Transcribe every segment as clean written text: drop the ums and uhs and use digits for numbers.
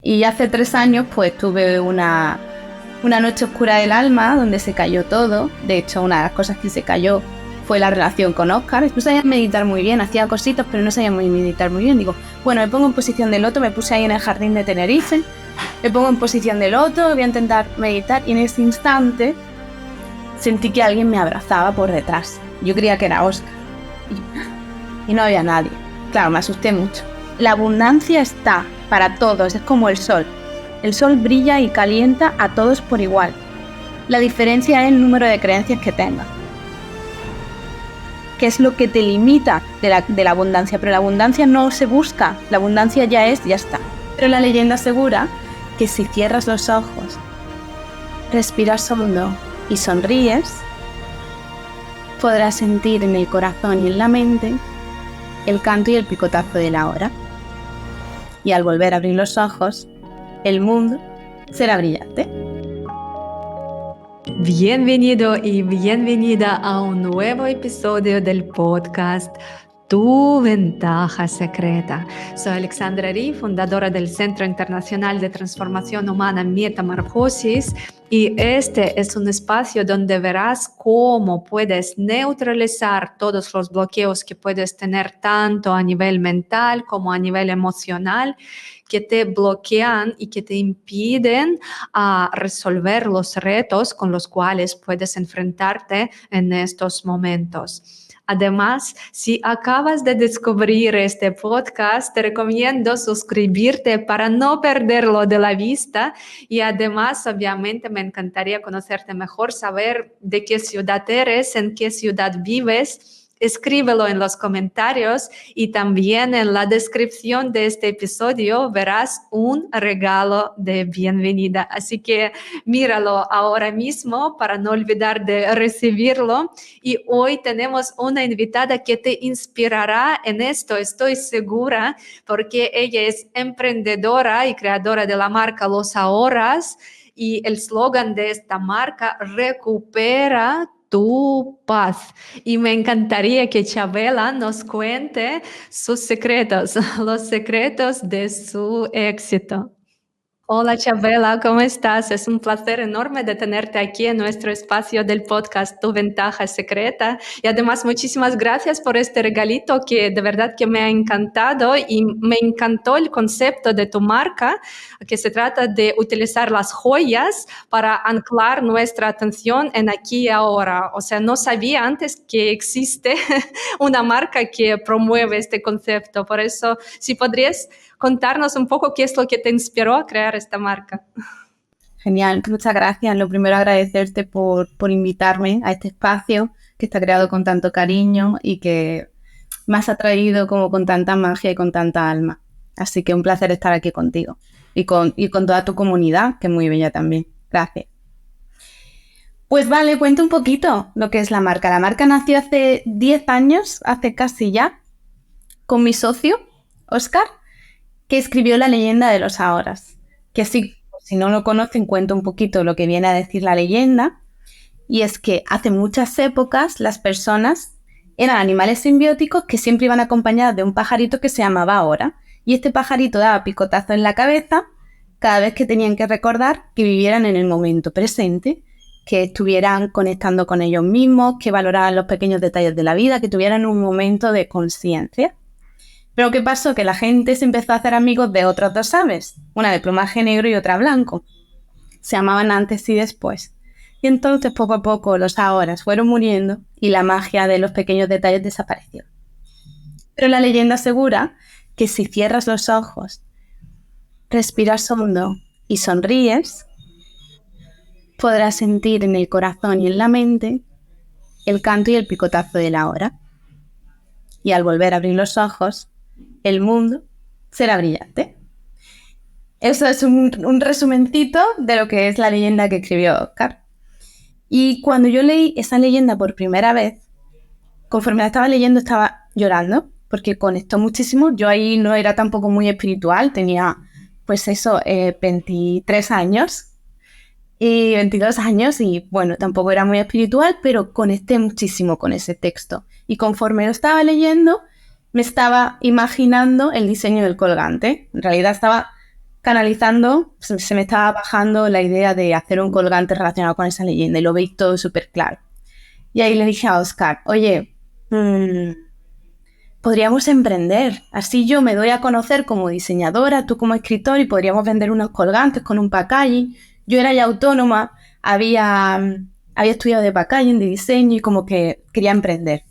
Y hace 3 años pues tuve una noche oscura del alma donde se cayó todo. De hecho, una de las cosas que se cayó fue la relación con Óscar. No sabía meditar muy bien, hacía cositas, pero no sabía meditar muy bien. Digo, bueno, me pongo en posición de loto, me puse ahí en el jardín de Tenerife, me pongo en posición de loto, voy a intentar meditar, y en ese instante sentí que alguien me abrazaba por detrás. Yo creía que era Óscar y no había nadie. Claro, me asusté mucho. La abundancia está para todos, es como el sol. El sol brilla y calienta a todos por igual. La diferencia es el número de creencias que tengas, que es lo que te limita de la abundancia. Pero la abundancia no se busca, la abundancia ya es, ya está. Pero la leyenda asegura que si cierras los ojos, respiras hondo y sonríes, podrás sentir en el corazón y en la mente el canto y el picotazo de la hora. Y al volver a abrir los ojos, el mundo será brillante. Bienvenido y bienvenida a un nuevo episodio del podcast Tu Ventaja Secreta. Soy Alexandra Ri, fundadora del Centro Internacional de Transformación Humana Metamorfosis, y este es un espacio donde verás cómo puedes neutralizar todos los bloqueos que puedes tener tanto a nivel mental como a nivel emocional, que te bloquean y que te impiden resolver los retos con los cuales puedes enfrentarte en estos momentos. Además, si acabas de descubrir este podcast, te recomiendo suscribirte para no perderlo de la vista, y además, obviamente, me encantaría conocerte mejor, saber de qué ciudad eres, en qué ciudad vives. Escríbelo en los comentarios, y también en la descripción de este episodio verás un regalo de bienvenida. Así que míralo ahora mismo para no olvidar de recibirlo. Y hoy tenemos una invitada que te inspirará en esto, estoy segura, porque ella es emprendedora y creadora de la marca Los Ahorras, y el eslogan de esta marca: recupera tu paz. Y me encantaría que Chabela nos cuente sus secretos, los secretos de su éxito. Hola Chabela, ¿cómo estás? Es un placer enorme de tenerte aquí en nuestro espacio del podcast Tu Ventaja Secreta. Y además, muchísimas gracias por este regalito que de verdad que me ha encantado, y me encantó el concepto de tu marca, que se trata de utilizar las joyas para anclar nuestra atención en aquí y ahora. O sea, no sabía antes que existe una marca que promueve este concepto. Por eso, si podrías contarnos un poco qué es lo que te inspiró a crear esta marca. Genial, muchas gracias. Lo primero, agradecerte por invitarme a este espacio que está creado con tanto cariño y que me has atraído como con tanta magia y con tanta alma. Así que un placer estar aquí contigo y con toda tu comunidad, que es muy bella también. Gracias. Pues vale, cuento un poquito lo que es la marca. La marca nació hace 10 años, hace casi ya, con mi socio, Óscar, que escribió La leyenda de los Ahorras. Que sí, si no lo conocen, cuento un poquito lo que viene a decir la leyenda. Y es que hace muchas épocas las personas eran animales simbióticos que siempre iban acompañados de un pajarito que se llamaba Ahora. Y este pajarito daba picotazo en la cabeza cada vez que tenían que recordar que vivieran en el momento presente, que estuvieran conectando con ellos mismos, que valoraran los pequeños detalles de la vida, que tuvieran un momento de conciencia. Pero ¿qué pasó? Que la gente se empezó a hacer amigos de otras dos aves, una de plumaje negro y otra blanco. Se llamaban antes y después. Y entonces poco a poco los ahorras fueron muriendo y la magia de los pequeños detalles desapareció. Pero la leyenda asegura que si cierras los ojos, respiras hondo y sonríes, podrás sentir en el corazón y en la mente el canto y el picotazo de la hora. Y al volver a abrir los ojos, el mundo será brillante. Eso es un resumencito de lo que es la leyenda que escribió Óscar. Y cuando yo leí esa leyenda por primera vez, conforme la estaba leyendo estaba llorando, porque conectó muchísimo. Yo ahí no era tampoco muy espiritual, tenía pues eso, 23 años y 22 años, y bueno, tampoco era muy espiritual, pero conecté muchísimo con ese texto. Y conforme lo estaba leyendo, me estaba imaginando el diseño del colgante. En realidad estaba canalizando, se me estaba bajando la idea de hacer un colgante relacionado con esa leyenda y lo veis todo súper claro. Y ahí le dije a Óscar, oye, podríamos emprender. Así yo me doy a conocer como diseñadora, tú como escritor, y podríamos vender unos colgantes con un packaging. Yo era ya autónoma, había estudiado de packaging, de diseño, y como que quería emprender.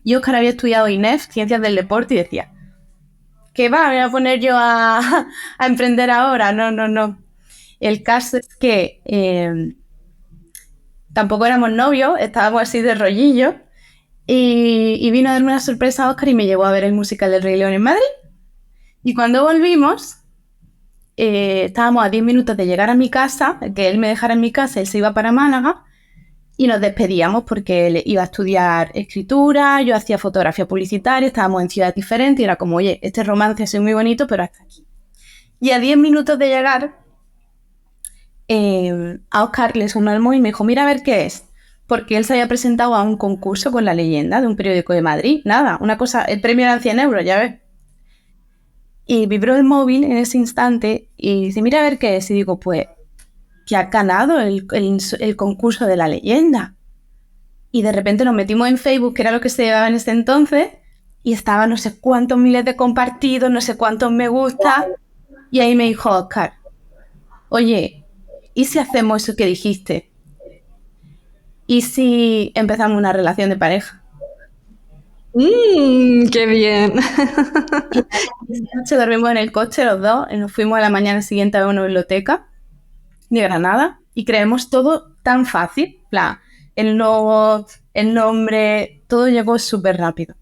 Y Óscar había estudiado INEF, Ciencias del Deporte, y decía, ¿qué va? ¿Me voy a poner yo a emprender ahora? No. El caso es que tampoco éramos novios, estábamos así de rollillo. Y vino a darme una sorpresa a Óscar y me llevó a ver el musical del Rey León en Madrid. Y cuando volvimos, estábamos a 10 minutos de llegar a mi casa, que él me dejara en mi casa, él se iba para Málaga, y nos despedíamos porque él iba a estudiar escritura, yo hacía fotografía publicitaria, estábamos en ciudades diferentes, y era como, oye, este romance es muy bonito, pero hasta aquí. Y a 10 minutos de llegar, a Óscar le sonó el móvil y me dijo, mira a ver qué es. Porque él se había presentado a un concurso con la leyenda de un periódico de Madrid. Nada, una cosa, el premio eran 100 euros, ya ves. Y vibró el móvil en ese instante y dice, mira a ver qué es. Y digo, pues, que ha ganado el concurso de la leyenda. Y de repente nos metimos en Facebook, que era lo que se llevaba en ese entonces, y estaba no sé cuántos miles de compartidos, no sé cuántos me gusta. Y ahí me dijo Óscar, oye, ¿y si hacemos eso que dijiste? ¿Y si empezamos una relación de pareja? ¡Qué bien! Y esa noche dormimos en el coche los dos y nos fuimos a la mañana siguiente a una biblioteca de Granada y creemos todo tan fácil. El logo, el nombre, todo llegó súper rápido.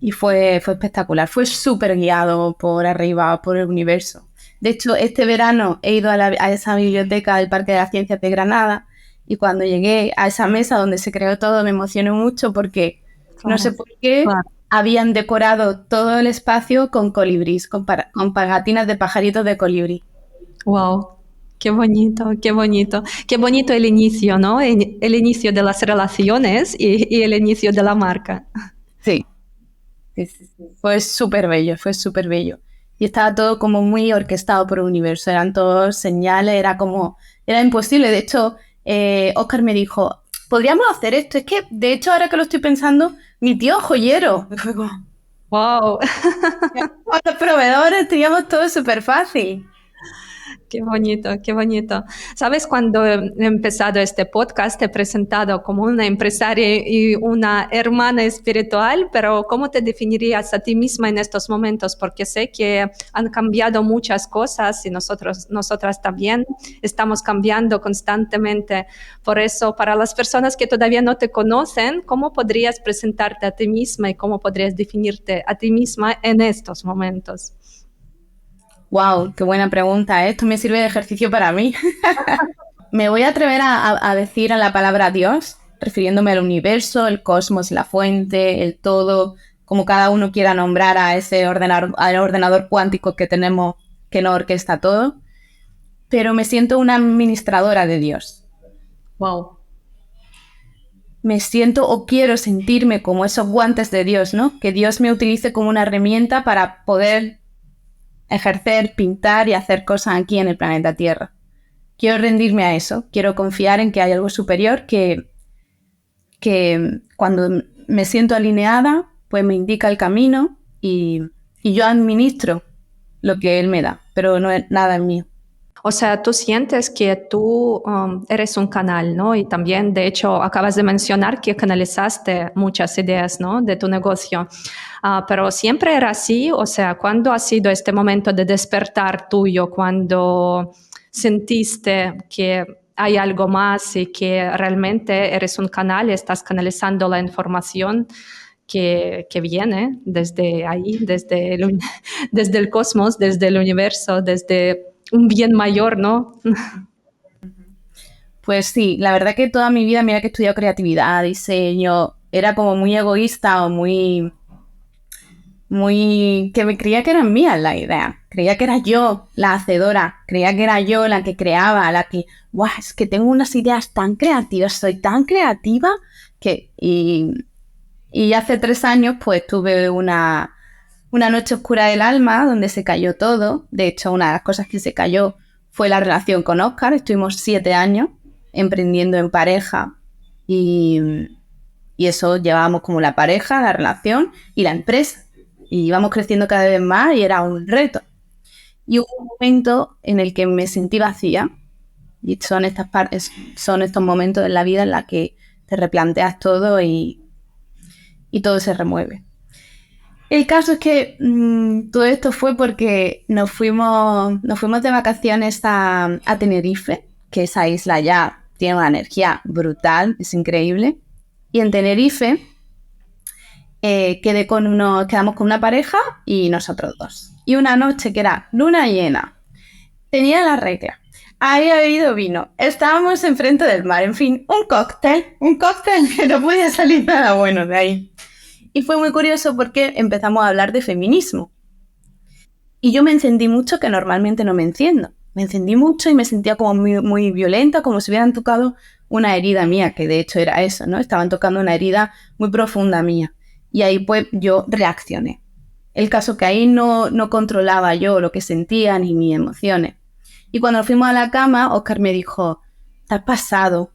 Y fue espectacular. Fue súper guiado por arriba, por el universo. De hecho, este verano he ido a esa biblioteca del Parque de las Ciencias de Granada y cuando llegué a esa mesa donde se creó todo me emocioné mucho porque no sé por qué habían decorado todo el espacio con colibrís, con pegatinas de pajaritos de colibrí. ¡Wow! Qué bonito, qué bonito. Qué bonito el inicio, ¿no? El inicio de las relaciones y el inicio de la marca. Sí. Fue súper bello, fue súper bello. Y estaba todo como muy orquestado por el universo, eran todos señales, era imposible. De hecho, Óscar me dijo, podríamos hacer esto. Es que, de hecho, ahora que lo estoy pensando, mi tío es joyero. ¡Wow! Con los proveedores teníamos todo súper fácil. Qué bonito, qué bonito. Sabes, cuando he empezado este podcast, he presentado como una empresaria y una hermana espiritual, pero ¿cómo te definirías a ti misma en estos momentos? Porque sé que han cambiado muchas cosas y nosotras también estamos cambiando constantemente. Por eso, para las personas que todavía no te conocen, ¿cómo podrías presentarte a ti misma y cómo podrías definirte a ti misma en estos momentos? Wow, qué buena pregunta. Esto me sirve de ejercicio para mí. Me voy a atrever a decir a la palabra Dios, refiriéndome al universo, el cosmos, la fuente, el todo, como cada uno quiera nombrar a ese al ordenador cuántico que tenemos que nos orquesta todo. Pero me siento una administradora de Dios. Wow. Me siento o quiero sentirme como esos guantes de Dios, ¿no? Que Dios me utilice como una herramienta para poder ejercer, pintar y hacer cosas aquí en el planeta Tierra. Quiero rendirme a eso, quiero confiar en que hay algo superior que cuando me siento alineada, pues me indica el camino y yo administro lo que Él me da, pero no es nada mío. O sea, tú sientes que tú eres un canal, ¿no? Y también, de hecho, acabas de mencionar que canalizaste muchas ideas, ¿no? De tu negocio. Pero siempre era así, o sea, ¿cuándo ha sido este momento de despertar tuyo? Cuando sentiste que hay algo más y que realmente eres un canal y estás canalizando la información que viene desde ahí, desde el cosmos, desde el universo, desde un bien mayor, ¿no? Pues sí, la verdad que toda mi vida, mira que he estudiado creatividad, diseño, era como muy egoísta o muy, que me creía que eran mías las ideas, creía que era yo la hacedora, creía que era yo la que creaba, la que, ¡guau! Es que tengo unas ideas tan creativas, soy tan creativa que, y hace 3 años pues tuve una una noche oscura del alma donde se cayó todo. De hecho, una de las cosas que se cayó fue la relación con Óscar. Estuvimos 7 años emprendiendo en pareja y eso llevábamos como la pareja, la relación y la empresa. Y íbamos creciendo cada vez más y era un reto. Y hubo un momento en el que me sentí vacía. Y son estos momentos en la vida en los que te replanteas todo y todo se remueve. El caso es que todo esto fue porque nos fuimos de vacaciones a Tenerife, que esa isla ya tiene una energía brutal, es increíble. Y en Tenerife quedamos con una pareja y nosotros dos. Y una noche que era luna llena, tenía la regla. Había bebido vino, estábamos enfrente del mar, en fin, un cóctel que no podía salir nada bueno de ahí. Y fue muy curioso porque empezamos a hablar de feminismo. Y yo me encendí mucho, que normalmente no me enciendo. Me encendí mucho y me sentía como muy, muy violenta, como si hubieran tocado una herida mía, que de hecho era eso, ¿no? Estaban tocando una herida muy profunda mía. Y ahí pues yo reaccioné. El caso que ahí no controlaba yo lo que sentía ni mis emociones. Y cuando nos fuimos a la cama, Óscar me dijo, te has pasado,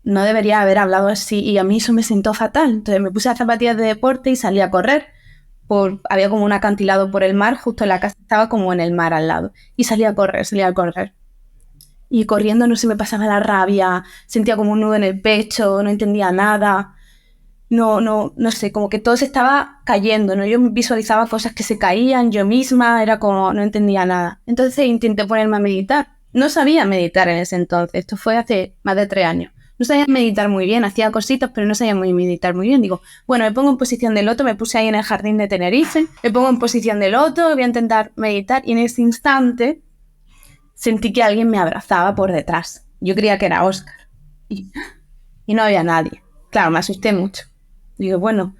no debería haber hablado así. Y a mí eso me sentó fatal. Entonces me puse las zapatillas de deporte y salí a correr. Había como un acantilado por el mar, justo en la casa estaba como en el mar al lado. Y salí a correr. Y corriendo no se me pasaba la rabia, sentía como un nudo en el pecho, no entendía nada. No sé, como que todo se estaba cayendo, ¿no? Yo visualizaba cosas que se caían, yo misma, era como, no entendía nada. Entonces intenté ponerme a meditar. No sabía meditar en ese entonces, esto fue hace más de 3 años. No sabía meditar muy bien, hacía cositas, pero no sabía meditar muy bien. Digo, bueno, me pongo en posición de loto, me puse ahí en el jardín de Tenerife, me pongo en posición de loto, voy a intentar meditar, y en ese instante sentí que alguien me abrazaba por detrás. Yo creía que era Óscar. Y no había nadie. Claro, me asusté mucho. Digo, bueno,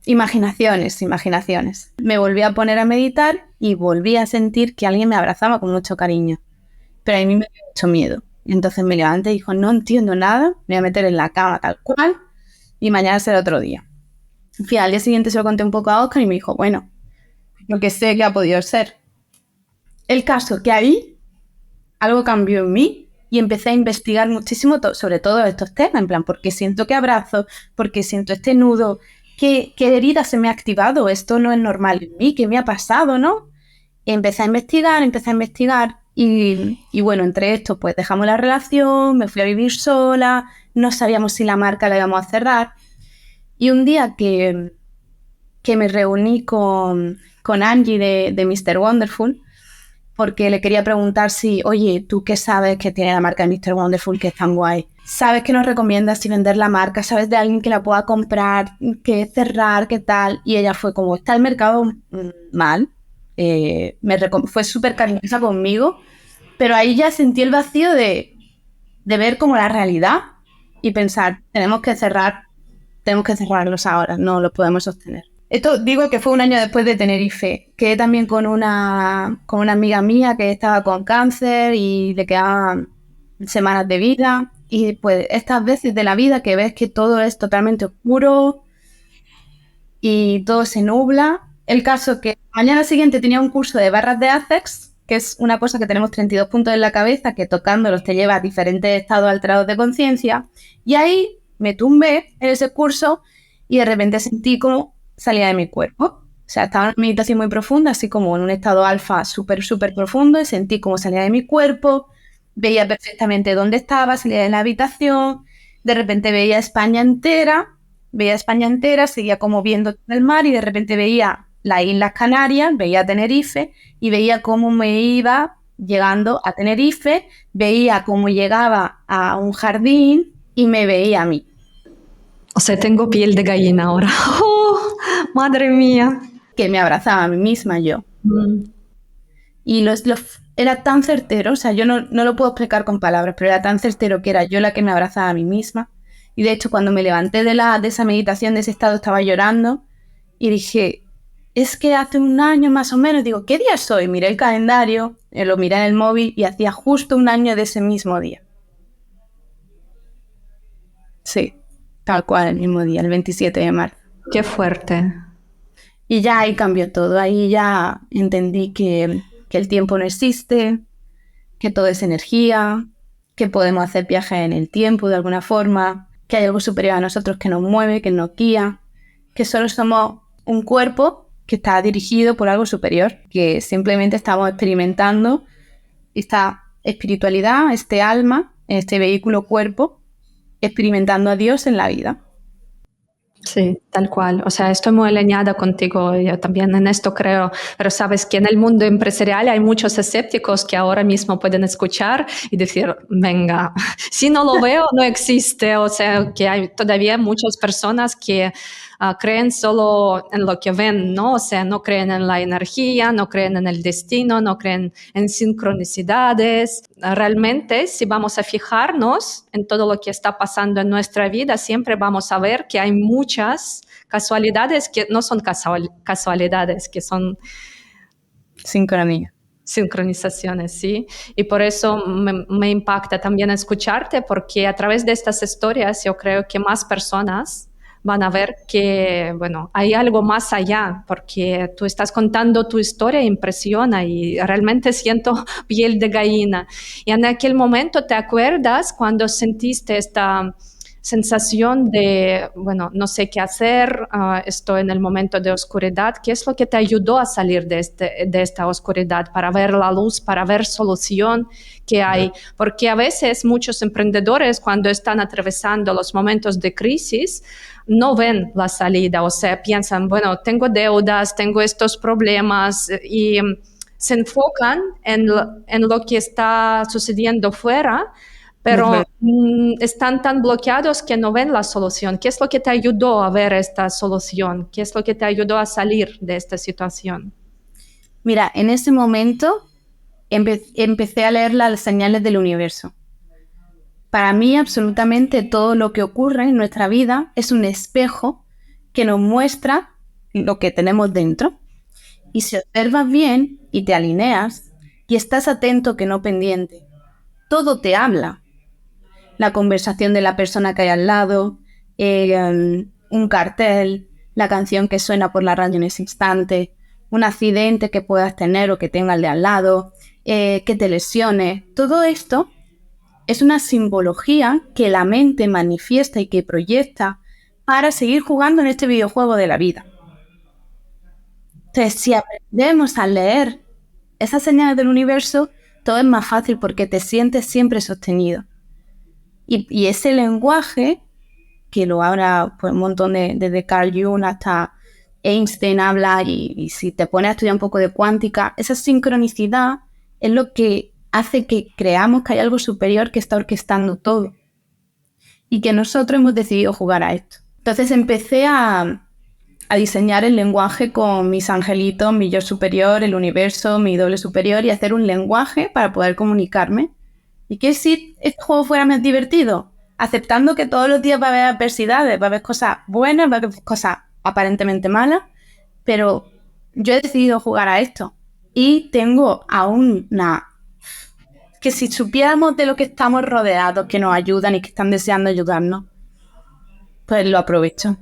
imaginaciones. Me volví a poner a meditar y volví a sentir que alguien me abrazaba con mucho cariño. Pero a mí me dio mucho miedo. Y entonces me levanté y dijo, no entiendo nada, me voy a meter en la cama tal cual y mañana será otro día. En fin, al día siguiente se lo conté un poco a Óscar y me dijo, bueno, lo que sé que ha podido ser. El caso que ahí algo cambió en mí y empecé a investigar muchísimo sobre todos estos temas, en plan, ¿por qué siento que abrazo? ¿Por qué siento este nudo? ¿Qué herida se me ha activado? Esto no es normal en mí, ¿qué me ha pasado, no? Y empecé a investigar y bueno, entre esto pues dejamos la relación, me fui a vivir sola, no sabíamos si la marca la íbamos a cerrar. Y un día que me reuní con Angie de Mr. Wonderful, porque le quería preguntar si, oye, ¿tú qué sabes que tiene la marca de Mr. Wonderful que es tan guay? ¿Sabes qué nos recomiendas si vender la marca? ¿Sabes de alguien que la pueda comprar, que cerrar, qué tal? Y ella fue como, está el mercado mal. Fue súper cariñosa conmigo, pero ahí ya sentí el vacío de ver como la realidad y pensar, tenemos que cerrarlos ahora, no los podemos sostener. Esto digo que fue un año después de Tenerife. Quedé también con una amiga mía que estaba con cáncer y le quedaban semanas de vida. Y pues estas veces de la vida que ves que todo es totalmente oscuro y todo se nubla. El caso que mañana siguiente tenía un curso de barras de ACEX, que es una cosa que tenemos 32 puntos en la cabeza, que tocándolos te lleva a diferentes estados alterados de conciencia. Y ahí me tumbé en ese curso y de repente sentí como salía de mi cuerpo. O sea, estaba en una meditación muy profunda, así como en un estado alfa súper, súper profundo, y sentí como salía de mi cuerpo, veía perfectamente dónde estaba, salía de la habitación, de repente veía España entera, seguía como viendo el mar y de repente veía las Islas Canarias, veía Tenerife y veía cómo me iba llegando a Tenerife, veía cómo llegaba a un jardín y me veía a mí. O sea, tengo piel de gallina ahora. ¡Oh, madre mía! Que me abrazaba a mí misma yo. Y era tan certero, o sea, yo no lo puedo explicar con palabras, pero era tan certero que era yo la que me abrazaba a mí misma. Y de hecho, cuando me levanté de esa meditación, de ese estado, estaba llorando y dije, es que hace un año más o menos, digo, ¿qué día soy? Miré el calendario, lo miré en el móvil y hacía justo un año de ese mismo día. Sí, tal cual, el mismo día, el 27 de marzo. ¡Qué fuerte! Y ya ahí cambió todo, ahí ya entendí que el tiempo no existe, que todo es energía, que podemos hacer viajes en el tiempo de alguna forma, que hay algo superior a nosotros que nos mueve, que nos guía, que solo somos un cuerpo que está dirigido por algo superior, que simplemente estamos experimentando esta espiritualidad, este alma, este vehículo cuerpo, experimentando a Dios en la vida. Sí, tal cual. O sea, estoy muy alineada contigo. Yo también en esto creo. Pero sabes que en el mundo empresarial hay muchos escépticos que ahora mismo pueden escuchar y decir, venga, si no lo veo, no existe. O sea, que hay todavía muchas personas que creen solo en lo que ven, ¿no? O sea, no creen en la energía, no creen en el destino, no creen en sincronicidades. Realmente, si vamos a fijarnos en todo lo que está pasando en nuestra vida, siempre vamos a ver que hay muchas casualidades que no son casualidades, que son Sincronía. sincronizaciones, ¿sí? Y por eso me impacta también escucharte, porque a través de estas historias yo creo que más personas van a ver que, bueno, hay algo más allá, porque tú estás contando tu historia, impresiona y realmente siento piel de gallina. Y en aquel momento, ¿te acuerdas cuando sentiste esta sensación de, bueno, no sé qué hacer, estoy en el momento de oscuridad? ¿Qué es lo que te ayudó a salir de esta oscuridad, para ver la luz, para ver solución que hay? Porque a veces muchos emprendedores, cuando están atravesando los momentos de crisis, no ven la salida, o sea, piensan, bueno, tengo deudas, tengo estos problemas y se enfocan en lo que está sucediendo fuera, pero están tan bloqueados que no ven la solución. ¿Qué es lo que te ayudó a ver esta solución? ¿Qué es lo que te ayudó a salir de esta situación? Mira, en ese momento empecé a leer las señales del universo. Para mí, absolutamente todo lo que ocurre en nuestra vida es un espejo que nos muestra lo que tenemos dentro. Y si observas bien y te alineas y estás atento que no pendiente, todo te habla. La conversación de la persona que hay al lado, un cartel, la canción que suena por la radio en ese instante, un accidente que puedas tener o que tenga el de al lado, que te lesiones. Todo esto es una simbología que la mente manifiesta y que proyecta para seguir jugando en este videojuego de la vida. Entonces, si aprendemos a leer esas señales del universo, todo es más fácil porque te sientes siempre sostenido. Y ese lenguaje, que lo habla pues, un montón desde Carl Jung hasta Einstein habla, y si te pones a estudiar un poco de cuántica, esa sincronicidad es lo que hace que creamos que hay algo superior que está orquestando todo y que nosotros hemos decidido jugar a esto. Entonces empecé a diseñar el lenguaje con mis angelitos, mi yo superior, el universo, mi doble superior, y hacer un lenguaje para poder comunicarme. ¿Y qué si este juego fuera más divertido? Aceptando que todos los días va a haber adversidades, va a haber cosas buenas, va a haber cosas aparentemente malas, pero yo he decidido jugar a esto. Y tengo aún una... que si supiéramos de lo que estamos rodeados, que nos ayudan y que están deseando ayudarnos, pues lo aprovecho.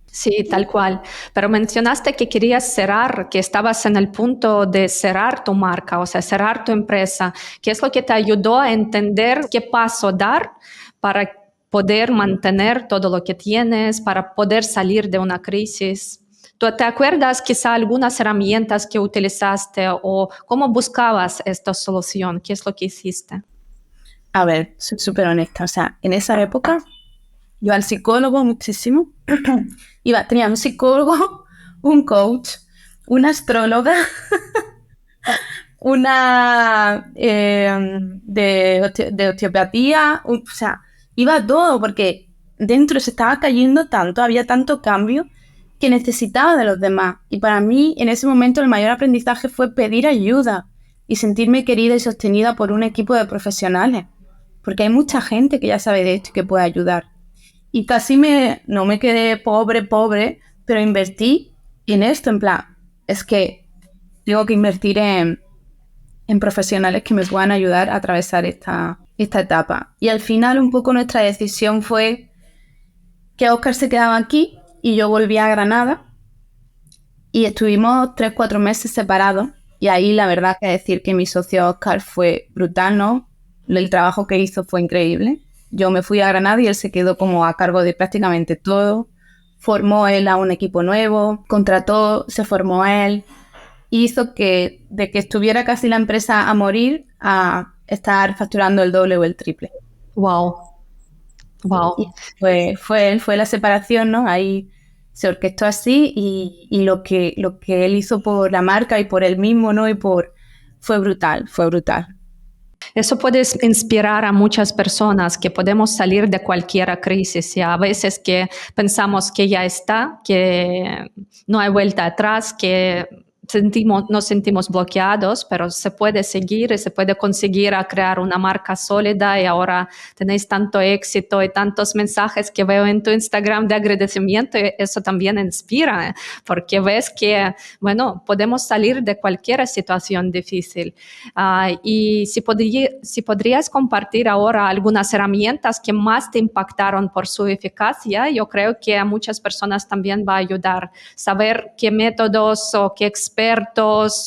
Sí, tal cual. Pero mencionaste que querías cerrar, que estabas en el punto de cerrar tu marca, o sea, cerrar tu empresa. ¿Qué es lo que te ayudó a entender qué paso dar para poder mantener todo lo que tienes, para poder salir de una crisis? ¿Tú te acuerdas quizá algunas herramientas que utilizaste o cómo buscabas esta solución? ¿Qué es lo que hiciste? A ver, soy súper honesta. O sea, en esa época, yo al psicólogo muchísimo. Tenía un psicólogo, un coach, una astróloga, una de osteopatía. O sea, iba a todo porque dentro se estaba cayendo tanto, había tanto cambio que necesitaba de los demás. Y para mí, en ese momento, el mayor aprendizaje fue pedir ayuda y sentirme querida y sostenida por un equipo de profesionales. Porque hay mucha gente que ya sabe de esto y que puede ayudar. Y casi no me quedé pobre, pero invertí en esto, en plan, es que tengo que invertir en profesionales que me puedan ayudar a atravesar esta etapa. Y al final un poco nuestra decisión fue que Óscar se quedaba aquí y yo volvía a Granada. Y estuvimos 3-4 meses separados. Y ahí la verdad que decir que mi socio Oscar fue brutal, ¿no? El trabajo que hizo fue increíble. Yo me fui a Granada y él se quedó como a cargo de prácticamente todo. Formó él a un equipo nuevo, contrató, se formó él. Y hizo que de que estuviera casi la empresa a morir a estar facturando el doble o el triple. Wow. Wow. Y fue la separación, ¿no? Ahí se orquestó así y lo que él hizo por la marca y por él mismo, ¿no? Fue brutal, fue brutal. Eso puede inspirar a muchas personas que podemos salir de cualquier crisis y a veces que pensamos que ya está, que no hay vuelta atrás, que nos sentimos bloqueados, pero se puede seguir y se puede conseguir a crear una marca sólida y ahora tenéis tanto éxito y tantos mensajes que veo en tu Instagram de agradecimiento y eso también inspira, porque ves que, bueno, podemos salir de cualquier situación difícil. Y si podrías compartir ahora algunas herramientas que más te impactaron por su eficacia, yo creo que a muchas personas también va a ayudar saber qué métodos o qué expertos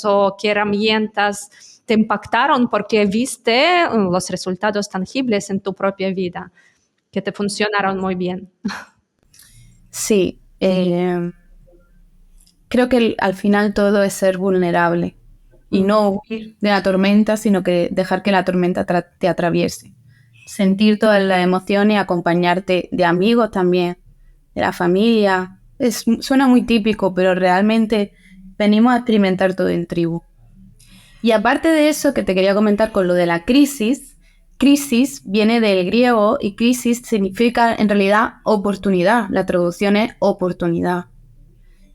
o qué herramientas te impactaron porque viste los resultados tangibles en tu propia vida, que te funcionaron muy bien. Sí, creo que al final todo es ser vulnerable y no huir de la tormenta, sino que dejar que la tormenta te atraviese. Sentir todas las emociones, acompañarte de amigos también, de la familia. Suena muy típico, pero realmente venimos a experimentar todo en tribu. Y aparte de eso, que te quería comentar con lo de la crisis viene del griego y crisis significa en realidad oportunidad. La traducción es oportunidad.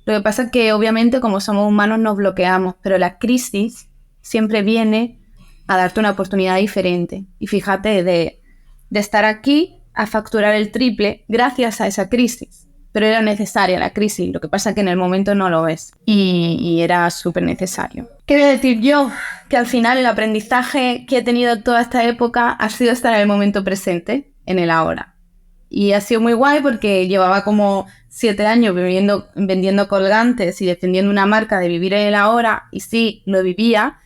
Lo que pasa es que obviamente como somos humanos nos bloqueamos, pero la crisis siempre viene a darte una oportunidad diferente. Y fíjate, de estar aquí a facturar el triple gracias a esa crisis. Pero era necesaria la crisis, lo que pasa es que en el momento no lo ves. Y era súper necesario. ¿Qué voy a decir yo? Que al final el aprendizaje que he tenido toda esta época ha sido estar en el momento presente, en el ahora. Y ha sido muy guay porque llevaba como 7 años vendiendo colgantes y defendiendo una marca de vivir en el ahora. Y sí, lo vivía,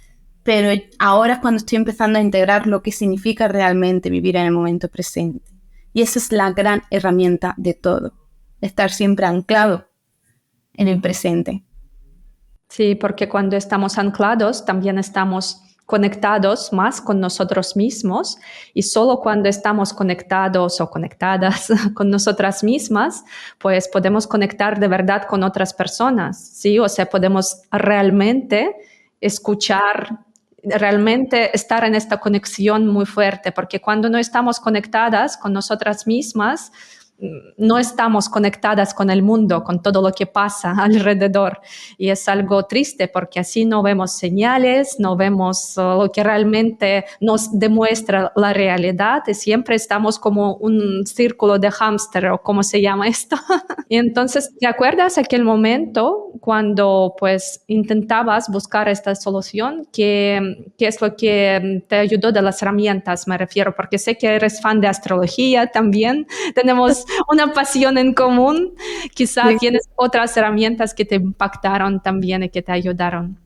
pero ahora es cuando estoy empezando a integrar lo que significa realmente vivir en el momento presente. Y esa es la gran herramienta de todo. Estar siempre anclado en el presente. Sí, porque cuando estamos anclados también estamos conectados más con nosotros mismos y solo cuando estamos conectados o conectadas con nosotras mismas, pues podemos conectar de verdad con otras personas, ¿sí? O sea, podemos realmente escuchar, realmente estar en esta conexión muy fuerte, porque cuando no estamos conectadas con nosotras mismas, no estamos conectadas con el mundo, con todo lo que pasa alrededor. Y es algo triste porque así no vemos señales, no vemos lo que realmente nos demuestra la realidad y siempre estamos como un círculo de hámster o cómo se llama esto. Y entonces, ¿te acuerdas aquel momento cuando pues intentabas buscar esta solución? ¿Qué es lo que te ayudó de las herramientas, me refiero? Porque sé que eres fan de astrología también. Tenemos una pasión en común. Quizá Sí. tienes otras herramientas que te impactaron también y que te ayudaron.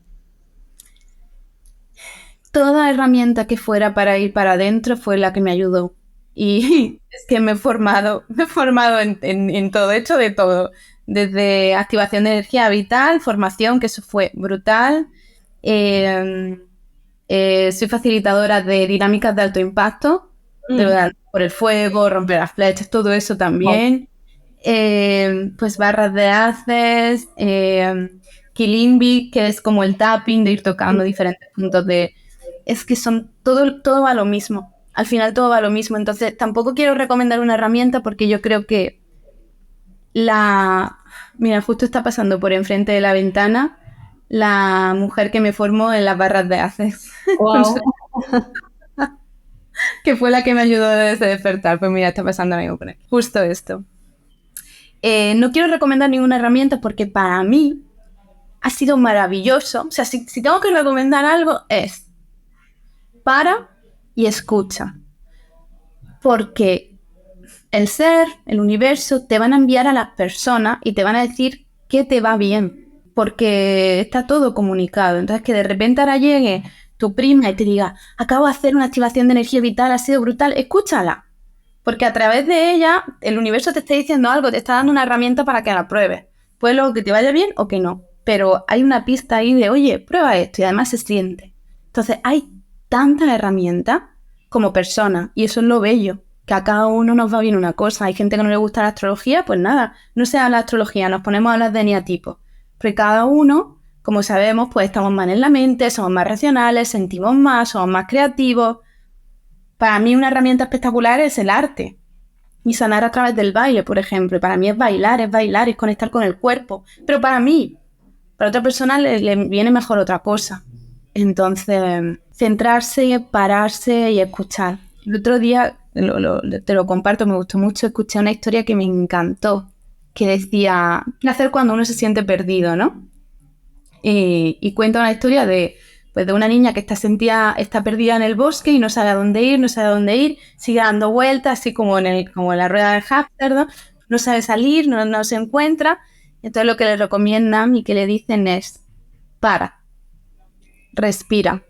Toda herramienta que fuera para ir para adentro fue la que me ayudó. Y es que me he formado en todo, he hecho de todo. Desde activación de energía vital, formación, que eso fue brutal. Soy facilitadora de dinámicas de alto impacto, por el fuego, romper las flechas, todo eso también. Pues barras de haces, Kilimbi, que es como el tapping, de ir tocando diferentes puntos de... Es que todo va a lo mismo. Al final todo va a lo mismo. Entonces tampoco quiero recomendar una herramienta porque yo creo que Mira, justo está pasando por enfrente de la ventana la mujer que me formó en las barras de haces. Wow. Que fue la que me ayudó desde despertar. Pues mira, está pasando algo con él. Justo esto. No quiero recomendar ninguna herramienta porque para mí ha sido maravilloso. O sea, si tengo que recomendar algo es para y escucha. Porque el ser, el universo, te van a enviar a las personas y te van a decir qué te va bien. porque está todo comunicado. Entonces, que de repente ahora llegue tu prima y te diga, acabo de hacer una activación de energía vital, ha sido brutal, escúchala. Porque a través de ella, el universo te está diciendo algo, te está dando una herramienta para que la pruebes. Puede luego que te vaya bien o que no. Pero hay una pista ahí de, oye, prueba esto y además se siente. Entonces, hay tantas herramientas como personas y eso es lo bello, que a cada uno nos va bien una cosa. Hay gente que no le gusta la astrología, pues nada, no se habla de astrología, nos ponemos a hablar de eneatipos. Pero cada uno, como sabemos, pues estamos más en la mente, somos más racionales, sentimos más, somos más creativos. Para mí una herramienta espectacular es el arte. Y sanar a través del baile, por ejemplo. Para mí es bailar, es conectar con el cuerpo. Pero para mí, para otra persona le viene mejor otra cosa. Entonces, centrarse, pararse y escuchar. El otro día, te lo comparto, me gustó mucho, escuché una historia que me encantó, que decía, ¿qué hacer cuando uno se siente perdido, no? Y cuenta una historia pues de una niña que está perdida en el bosque y no sabe a dónde ir, sigue dando vueltas, así como como en la rueda del hámster, ¿no? No sabe salir, no se encuentra. Entonces lo que le recomiendan y que le dicen es, para, respira,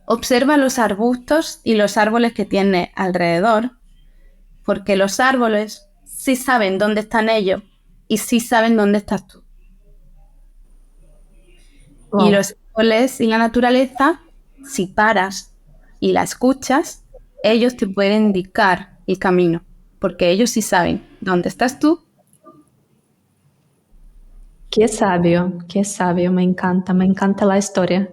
observa los arbustos y los árboles que tiene alrededor, porque los árboles sí saben dónde están ellos y sí saben dónde estás tú. Wow. Y los árboles y la naturaleza, si paras y la escuchas, ellos te pueden indicar el camino, porque ellos sí saben dónde estás tú. Qué sabio, me encanta la historia,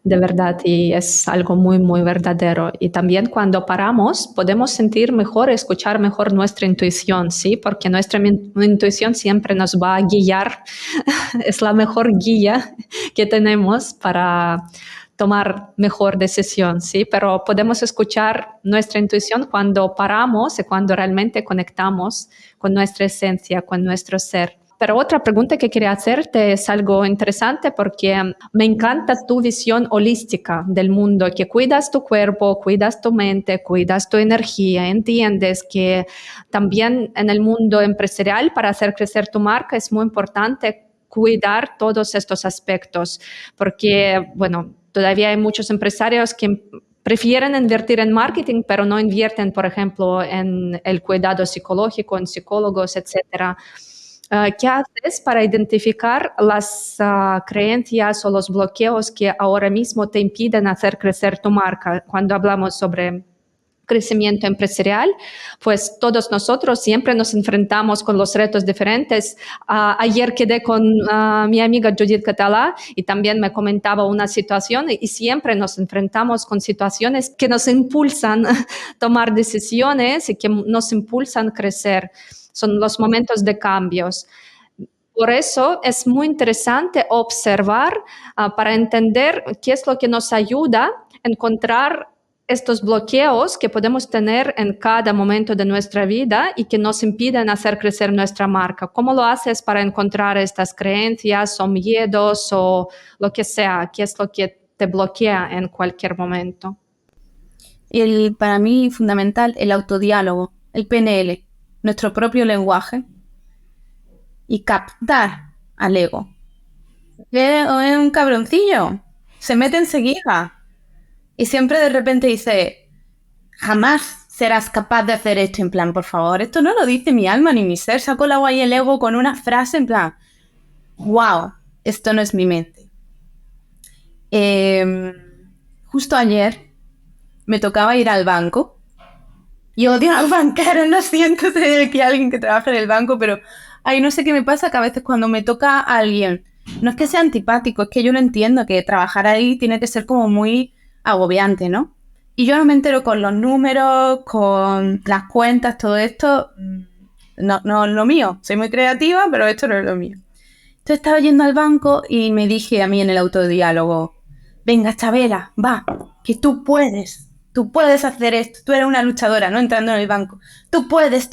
de verdad, y es algo muy, muy verdadero. Y también cuando paramos, podemos sentir mejor, escuchar mejor nuestra intuición, ¿sí? Porque nuestra intuición siempre nos va a guiar, es la mejor guía que tenemos para tomar mejor decisión, ¿sí? Pero podemos escuchar nuestra intuición cuando paramos y cuando realmente conectamos con nuestra esencia, con nuestro ser. Pero otra pregunta que quería hacerte es algo interesante porque me encanta tu visión holística del mundo, que cuidas tu cuerpo, cuidas tu mente, cuidas tu energía, entiendes que también en el mundo empresarial para hacer crecer tu marca es muy importante cuidar todos estos aspectos, porque, bueno, todavía hay muchos empresarios que prefieren invertir en marketing, pero no invierten, por ejemplo, en el cuidado psicológico, en psicólogos, etcétera. ¿Qué haces para identificar las creencias o los bloqueos que ahora mismo te impiden hacer crecer tu marca? Cuando hablamos sobre crecimiento empresarial, pues todos nosotros siempre nos enfrentamos con los retos diferentes. Ayer quedé con mi amiga Judith Catalá y también me comentaba una situación y siempre nos enfrentamos con situaciones que nos impulsan a tomar decisiones y que nos impulsan a crecer. Son los momentos de cambios. Por eso es muy interesante observar para entender qué es lo que nos ayuda a encontrar estos bloqueos que podemos tener en cada momento de nuestra vida y que nos impiden hacer crecer nuestra marca. ¿Cómo lo haces para encontrar estas creencias o miedos o lo que sea? ¿Qué es lo que te bloquea en cualquier momento? Para mí fundamental el autodiálogo, el PNL, nuestro propio lenguaje y captar al ego. Es un cabroncillo, se mete enseguida y siempre de repente dice, jamás serás capaz de hacer esto, en plan, por favor, esto no lo dice mi alma ni mi ser, saco la guay el ego con una frase en plan, wow, esto no es mi mente. Justo ayer me tocaba ir al banco. Y odio a los banqueros, lo siento, sé que hay alguien que trabaja en el banco, pero ay, no sé qué me pasa, que a veces cuando me toca a alguien, no es que sea antipático, es que yo no entiendo que trabajar ahí tiene que ser como muy agobiante, ¿no? Y yo no me entero con los números, con las cuentas, todo esto, no es lo mío. Soy muy creativa, pero esto no es lo mío. Entonces estaba yendo al banco y me dije a mí en el autodiálogo, venga, Chabela, va, que tú puedes hacer esto, tú eres una luchadora, ¿no? Entrando en el banco, tú puedes.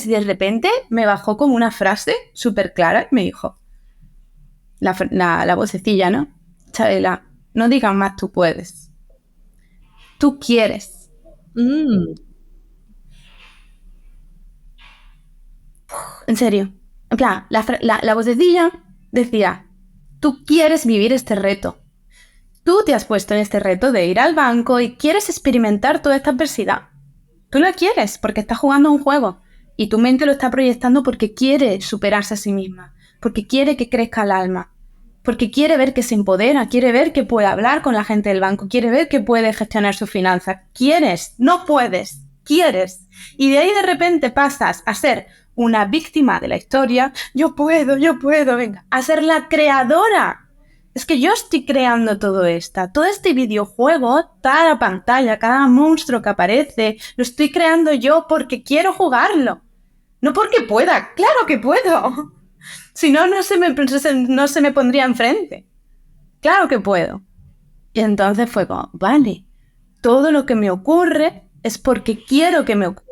Y de repente me bajó como una frase súper clara y me dijo, la vocecilla, ¿no? Chabela, no digas más tú puedes, tú quieres. En serio. En plan, la vocecilla decía, Tú quieres vivir este reto. Tú te has puesto en este reto de ir al banco y quieres experimentar toda esta adversidad. Tú lo quieres porque estás jugando a un juego y tu mente lo está proyectando porque quiere superarse a sí misma, porque quiere que crezca el alma, porque quiere ver que se empodera, quiere ver que puede hablar con la gente del banco, quiere ver que puede gestionar sus finanzas. Quieres, no puedes, quieres. Y de ahí de repente pasas a ser una víctima de la historia. Yo puedo, venga, a ser la creadora. Es que yo estoy creando todo este videojuego, cada pantalla, cada monstruo que aparece, lo estoy creando yo porque quiero jugarlo. No porque pueda, claro que puedo. Si no, no se me pondría enfrente. Claro que puedo. Y entonces fue como, vale, todo lo que me ocurre es porque quiero que me ocurra.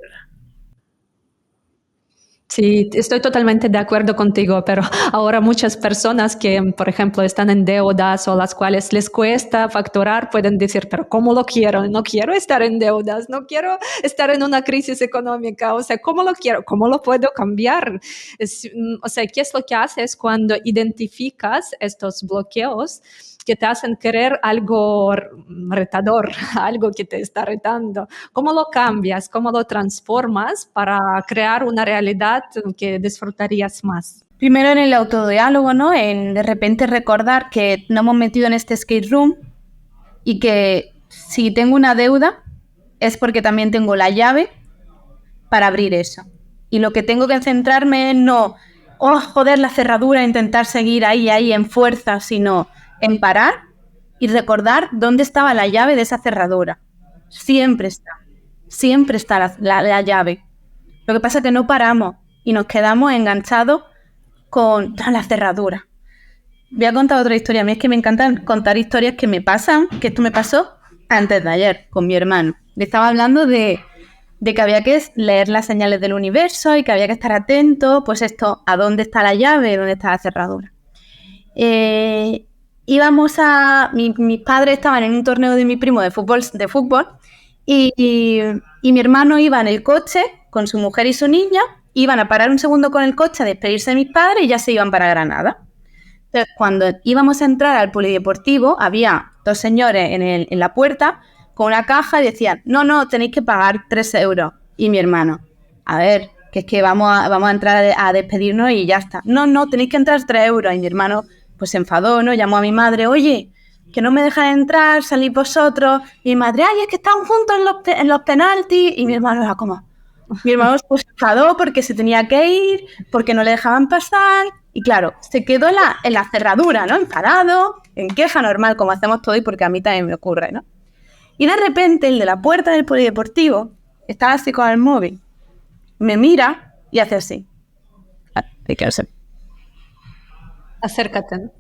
Sí, estoy totalmente de acuerdo contigo, pero ahora muchas personas que, por ejemplo, están en deudas o las cuales les cuesta facturar, pueden decir, pero ¿cómo lo quiero? No quiero estar en deudas, no quiero estar en una crisis económica, o sea, ¿cómo lo quiero? ¿Cómo lo puedo cambiar? O sea, ¿qué es lo que haces cuando identificas estos bloqueos que te hacen querer algo retador, algo que te está retando? ¿Cómo lo cambias? ¿Cómo lo transformas para crear una realidad que disfrutarías más? Primero en el autodiálogo, ¿no? En de repente recordar que nos hemos metido en este skate room y que si tengo una deuda es porque también tengo la llave para abrir eso. Y lo que tengo que centrarme es no, joder, la cerradura, intentar seguir ahí en fuerza, sino en parar y recordar dónde estaba la llave de esa cerradura. Siempre está la llave. Lo que pasa es que no paramos y nos quedamos enganchados con la cerradura. Voy a contar otra historia. A mí es que me encanta contar historias que me pasan, que esto me pasó antes de ayer con mi hermano. Le estaba hablando de que había que leer las señales del universo y que había que estar atento, pues esto, a dónde está la llave, dónde está la cerradura. Mis padres estaban en un torneo de mi primo de fútbol y mi hermano iba en el coche con su mujer y su niña, iban a parar un segundo con el coche a despedirse de mis padres y ya se iban para Granada. Entonces, cuando íbamos a entrar al polideportivo, había dos señores en la puerta con una caja y decían, no, tenéis que pagar 3 euros. Y mi hermano, a ver, que es que vamos a entrar a despedirnos y ya está. No, tenéis que entrar 3 euros. Y mi hermano pues se enfadó, ¿no? Llamó a mi madre, oye, que no me dejan entrar, salid vosotros. Y mi madre, ay, es que están juntos en los penaltis. Y mi hermano era como... Mi hermano se enfadó porque se tenía que ir, porque no le dejaban pasar. Y claro, se quedó en la cerradura, ¿no? Enfadado, en queja normal, como hacemos todos y porque a mí también me ocurre, ¿no? Y de repente el de la puerta del polideportivo estaba así con el móvil, me mira y hace así. Acércate.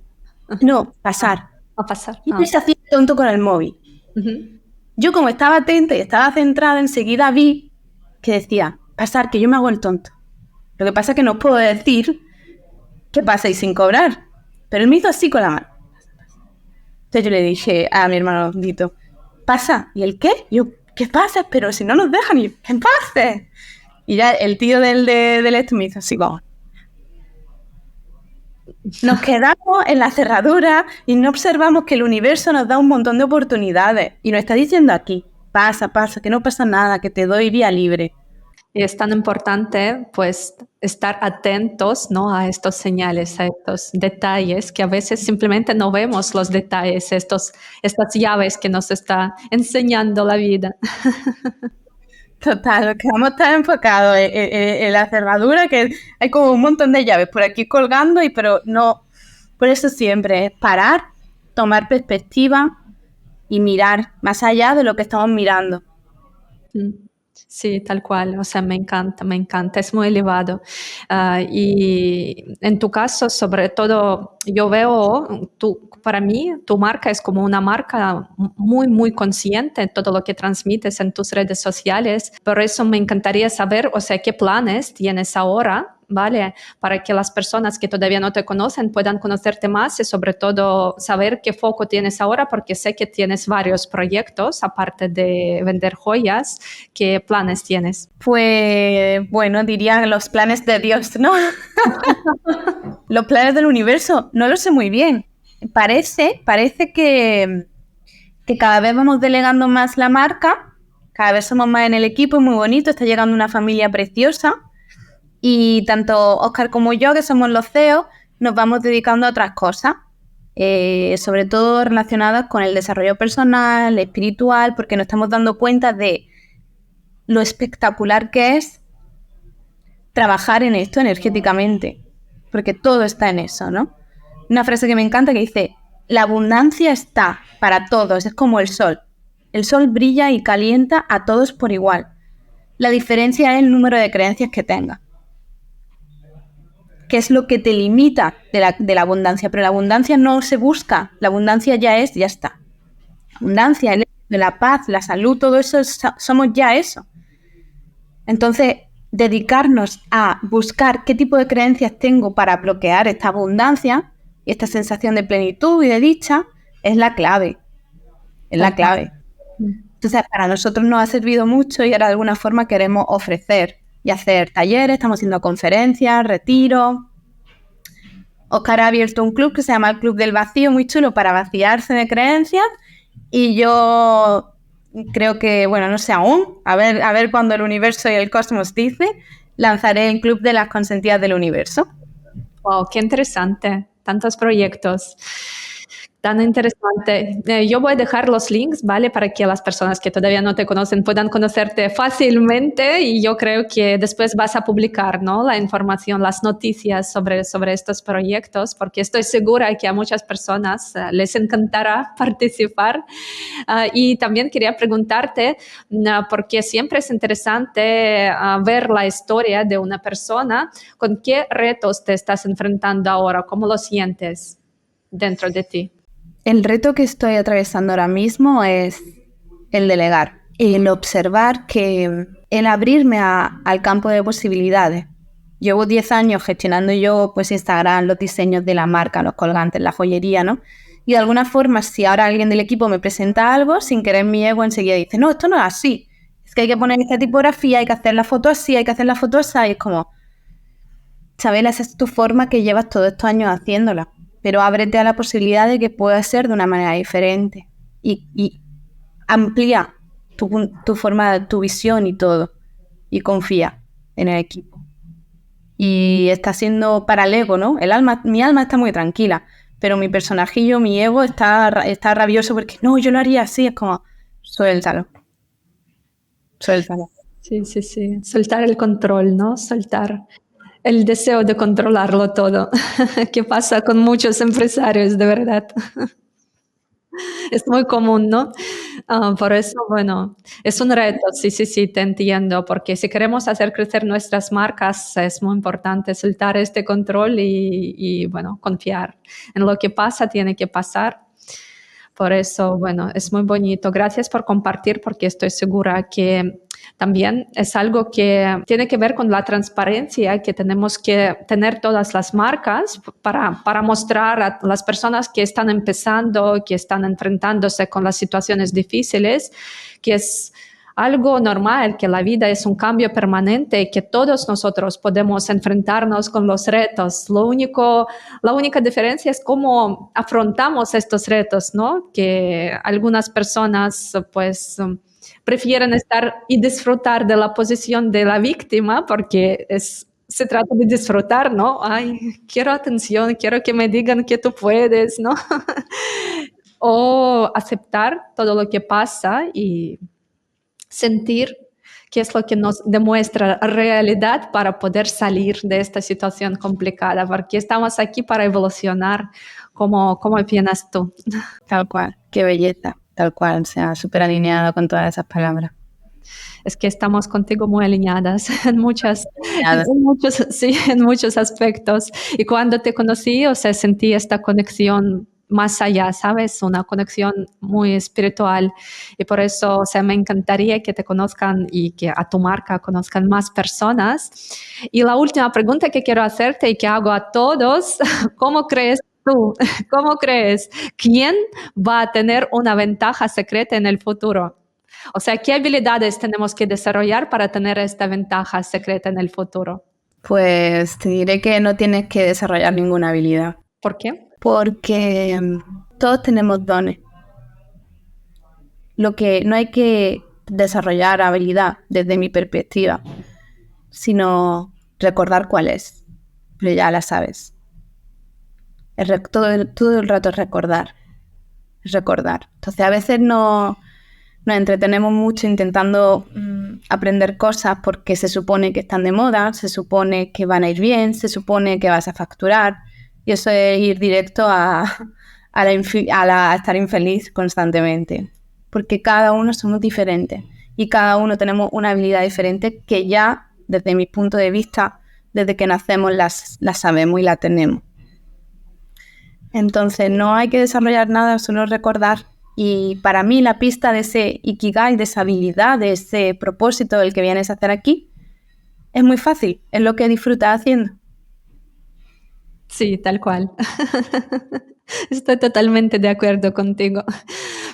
No, pasar. A pasar. Y se hacía tonto con el móvil. Uh-huh. Yo como estaba atenta y estaba centrada, enseguida vi que decía, pasar, que yo me hago el tonto. Lo que pasa es que no os puedo decir que paséis sin cobrar. Pero él me hizo así con la mano. Entonces yo le dije a mi hermano Dito, pasa. ¿Y el qué? Yo, ¿qué pasa? Pero si no nos dejan. Y yo, ¿qué pasa? Y ya el tío del esto me hizo así, vamos. Nos quedamos en la cerradura y no observamos que el universo nos da un montón de oportunidades. Y nos está diciendo aquí, pasa, que no pasa nada, que te doy vía libre. Y es tan importante, pues, estar atentos, ¿no? A estos señales, a estos detalles, que a veces simplemente no vemos los detalles, estas llaves que nos está enseñando la vida. Total, nos quedamos tan enfocados en la cerradura que hay como un montón de llaves por aquí colgando, pero no. Por eso siempre es parar, tomar perspectiva y mirar más allá de lo que estamos mirando. Sí, tal cual, o sea, me encanta, es muy elevado. Y en tu caso, sobre todo, yo veo, para mí, tu marca es como una marca muy, muy consciente en todo lo que transmites en tus redes sociales. Por eso me encantaría saber, o sea, qué planes tienes ahora, ¿vale? Para que las personas que todavía no te conocen puedan conocerte más y sobre todo saber qué foco tienes ahora, porque sé que tienes varios proyectos, aparte de vender joyas. ¿Qué planes tienes? Pues, bueno, diría los planes de Dios, ¿no? Los planes del universo, no lo sé muy bien. parece que cada vez vamos delegando más la marca, cada vez somos más en el equipo, es muy bonito, está llegando una familia preciosa y tanto Óscar como yo, que somos los CEOs, nos vamos dedicando a otras cosas, sobre todo relacionadas con el desarrollo personal, espiritual, porque nos estamos dando cuenta de lo espectacular que es trabajar en esto energéticamente, porque todo está en eso, ¿no? Una frase que me encanta que dice: la abundancia está para todos, es como el sol. El sol brilla y calienta a todos por igual. La diferencia es el número de creencias que tengas, que es lo que te limita de la abundancia, pero la abundancia no se busca, la abundancia ya es, ya está. La abundancia, la paz, la salud, todo eso, somos ya eso. Entonces, dedicarnos a buscar qué tipo de creencias tengo para bloquear esta abundancia y esta sensación de plenitud y de dicha es la clave. Es la clave. Entonces, para nosotros nos ha servido mucho y ahora de alguna forma queremos ofrecer y hacer talleres, estamos haciendo conferencias, retiros. Óscar ha abierto un club que se llama el Club del Vacío, muy chulo para vaciarse de creencias, y yo creo que, bueno, no sé aún, a ver cuando el universo y el cosmos dice, lanzaré el Club de las Consentidas del Universo. Wow, qué interesante, tantos proyectos. Tan interesante. Yo voy a dejar los links, ¿vale? Para que las personas que todavía no te conocen puedan conocerte fácilmente, y yo creo que después vas a publicar, ¿no?, la información, las noticias sobre estos proyectos, porque estoy segura que a muchas personas les encantará participar. Y también quería preguntarte, porque siempre es interesante ver la historia de una persona, ¿con qué retos te estás enfrentando ahora? ¿Cómo lo sientes dentro de ti? El reto que estoy atravesando ahora mismo es el delegar, el observar que el abrirme al campo de posibilidades. Llevo 10 años gestionando yo pues Instagram, los diseños de la marca, los colgantes, la joyería, ¿no? Y de alguna forma, si ahora alguien del equipo me presenta algo, sin querer mi ego enseguida dice: no, esto no es así, es que hay que poner esta tipografía, hay que hacer la foto así, hay que hacer la foto así. Y es como, Chabela, esa es tu forma que llevas todos estos años haciéndola, pero ábrete a la posibilidad de que pueda ser de una manera diferente y amplía tu forma, tu visión y todo, y confía en el equipo. Y está siendo para el ego, ¿no? Mi alma está muy tranquila, pero mi personajillo, mi ego está rabioso porque no, yo lo haría así. Es como, suéltalo. Sí, sí, sí. Soltar el control, ¿no? Soltar el deseo de controlarlo todo. ¿Qué pasa con muchos empresarios, de verdad? Es muy común, ¿no? Por eso, bueno, es un reto, sí, sí, sí, te entiendo, porque si queremos hacer crecer nuestras marcas, es muy importante soltar este control y bueno, confiar en lo que pasa, tiene que pasar. Por eso, bueno, es muy bonito. Gracias por compartir, porque estoy segura que también es algo que tiene que ver con la transparencia que tenemos que tener todas las marcas para mostrar a las personas que están empezando, que están enfrentándose con las situaciones difíciles, que es algo normal, que la vida es un cambio permanente y que todos nosotros podemos enfrentarnos con los retos. La única diferencia es cómo afrontamos estos retos, ¿no? Que algunas personas, pues, prefieren estar y disfrutar de la posición de la víctima, porque se trata de disfrutar, ¿no? Ay, quiero atención, quiero que me digan que tú puedes, ¿no? O aceptar todo lo que pasa y sentir qué es lo que nos demuestra realidad para poder salir de esta situación complicada, porque estamos aquí para evolucionar. ¿Cómo opinas tú? Tal cual, qué belleza, tal cual, o sea, súper alineado con todas esas palabras. Es que estamos contigo muy alineadas en muchos aspectos. Y cuando te conocí, o sea, sentí esta conexión más allá, ¿sabes? Una conexión muy espiritual. Y por eso, o sea, me encantaría que te conozcan y que a tu marca conozcan más personas. Y la última pregunta que quiero hacerte y que hago a todos: ¿cómo crees tú? ¿Cómo crees? ¿Quién va a tener una ventaja secreta en el futuro? O sea, ¿qué habilidades tenemos que desarrollar para tener esta ventaja secreta en el futuro? Pues te diré que no tienes que desarrollar ninguna habilidad. ¿Por qué? porque todos tenemos dones. Lo que no hay que desarrollar habilidad desde mi perspectiva, sino recordar cuál es, pero ya la sabes. Todo el rato es recordar. Entonces a veces nos entretenemos mucho intentando aprender cosas porque se supone que están de moda, se supone que van a ir bien, se supone que vas a facturar, y eso es ir directo a estar infeliz constantemente, porque cada uno somos diferentes y cada uno tenemos una habilidad diferente que ya, desde mi punto de vista, desde que nacemos las sabemos y la tenemos. Entonces no hay que desarrollar nada, solo recordar. Y para mí la pista de ese ikigai, de esa habilidad, de ese propósito del que vienes a hacer aquí, es muy fácil, es lo que disfrutas haciendo. Sí, tal cual. Estoy totalmente de acuerdo contigo,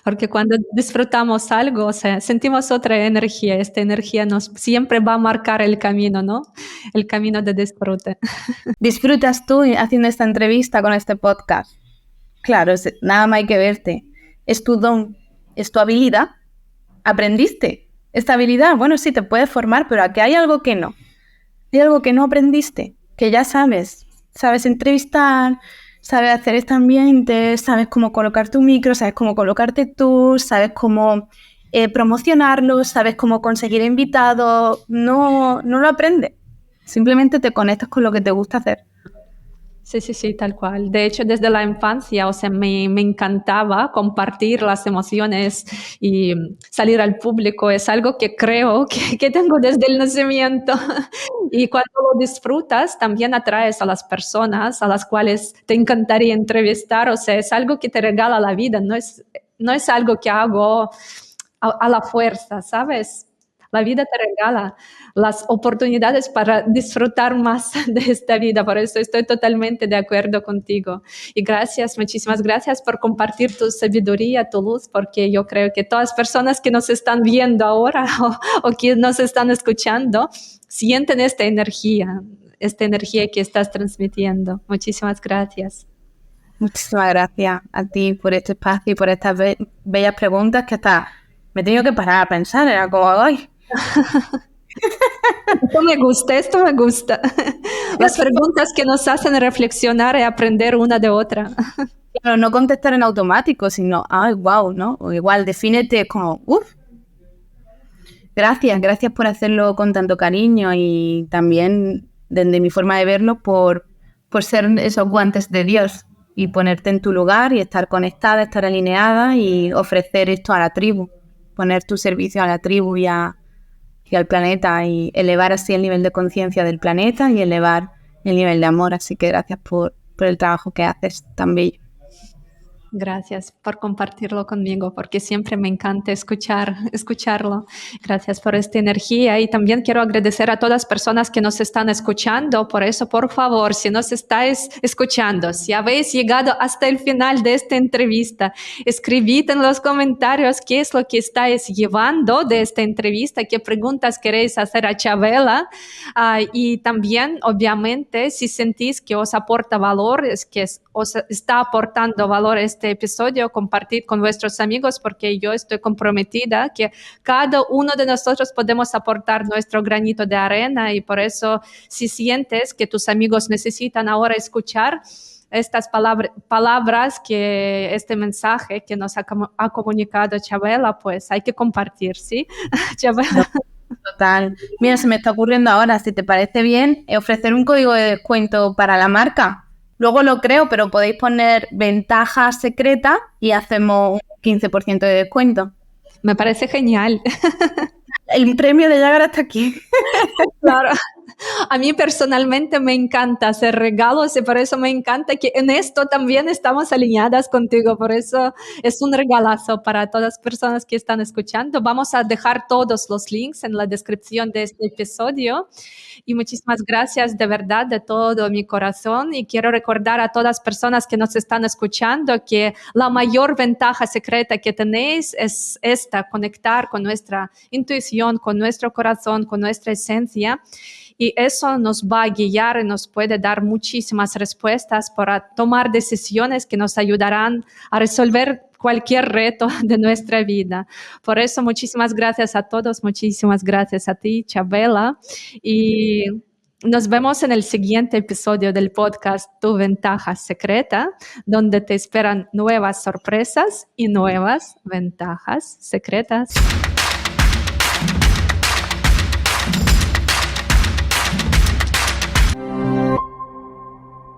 porque cuando disfrutamos algo, o sea, sentimos otra energía. Esta energía nos siempre va a marcar el camino, ¿no? El camino de disfrute. ¿Disfrutas tú haciendo esta entrevista con este podcast? Claro, nada más hay que verte. Es tu don, es tu habilidad. ¿Aprendiste esta habilidad? Bueno, sí, te puedes formar, pero aquí hay algo que no. Hay algo que no aprendiste, que ya sabes. Sabes entrevistar, sabes hacer este ambiente, sabes cómo colocar tu micro, sabes cómo colocarte tú, sabes cómo promocionarlo, sabes cómo conseguir invitados. No lo aprendes. Simplemente te conectas con lo que te gusta hacer. Sí, tal cual. De hecho, desde la infancia, o sea, me encantaba compartir las emociones y salir al público. Es algo que creo que tengo desde el nacimiento. Y cuando lo disfrutas, también atraes a las personas a las cuales te encantaría entrevistar. O sea, es algo que te regala la vida, no es algo que hago a la fuerza, ¿sabes? La vida te regala las oportunidades para disfrutar más de esta vida. Por eso estoy totalmente de acuerdo contigo. Y gracias, muchísimas gracias por compartir tu sabiduría, tu luz, porque yo creo que todas las personas que nos están viendo ahora o que nos están escuchando sienten esta energía que estás transmitiendo. Muchísimas gracias. Muchísimas gracias a ti por este espacio y por estas bellas preguntas que hasta me he tenido que parar a pensar. Era como, ¡ay! Esto me gusta. Las preguntas que nos hacen reflexionar y aprender una de otra. Claro, no contestar en automático, sino, ¡ay, wow! ¿No? O igual, defínete como, ¡uf! Gracias por hacerlo con tanto cariño y también, desde mi forma de verlo, por ser esos guantes de Dios y ponerte en tu lugar y estar conectada, estar alineada y ofrecer esto a la tribu, poner tu servicio a la tribu y al planeta y elevar así el nivel de conciencia del planeta y elevar el nivel de amor. Así que gracias por el trabajo que haces tan bello. Gracias por compartirlo conmigo, porque siempre me encanta escucharlo. Gracias por esta energía y también quiero agradecer a todas las personas que nos están escuchando. Por eso, por favor, si nos estáis escuchando, si habéis llegado hasta el final de esta entrevista, escribid en los comentarios qué es lo que estáis llevando de esta entrevista, qué preguntas queréis hacer a Chabela. Y también, obviamente, si sentís que os aporta valor, os está aportando valor este episodio, compartir con vuestros amigos, porque yo estoy comprometida que cada uno de nosotros podemos aportar nuestro granito de arena y por eso si sientes que tus amigos necesitan ahora escuchar estas palabras, que este mensaje que nos ha comunicado Chabela, pues hay que compartir, ¿sí? Chabela. Total. Mira, se me está ocurriendo ahora, si te parece bien, ofrecer un código de descuento para la marca. Luego lo creo, pero podéis poner ventaja secreta y hacemos un 15% de descuento. Me parece genial. El premio de llegar hasta aquí. Claro. A mí personalmente me encanta hacer regalos y por eso me encanta que en esto también estamos alineadas contigo. Por eso es un regalazo para todas las personas que están escuchando. Vamos a dejar todos los links en la descripción de este episodio. Y muchísimas gracias de verdad, de todo mi corazón. Y quiero recordar a todas las personas que nos están escuchando que la mayor ventaja secreta que tenéis es esta: conectar con nuestra intuición, con nuestro corazón, con nuestra esencia. Y eso nos va a guiar y nos puede dar muchísimas respuestas para tomar decisiones que nos ayudarán a resolver cualquier reto de nuestra vida. Por eso, muchísimas gracias a todos, muchísimas gracias a ti, Chabela, y nos vemos en el siguiente episodio del podcast Tu Ventaja Secreta, donde te esperan nuevas sorpresas y nuevas ventajas secretas.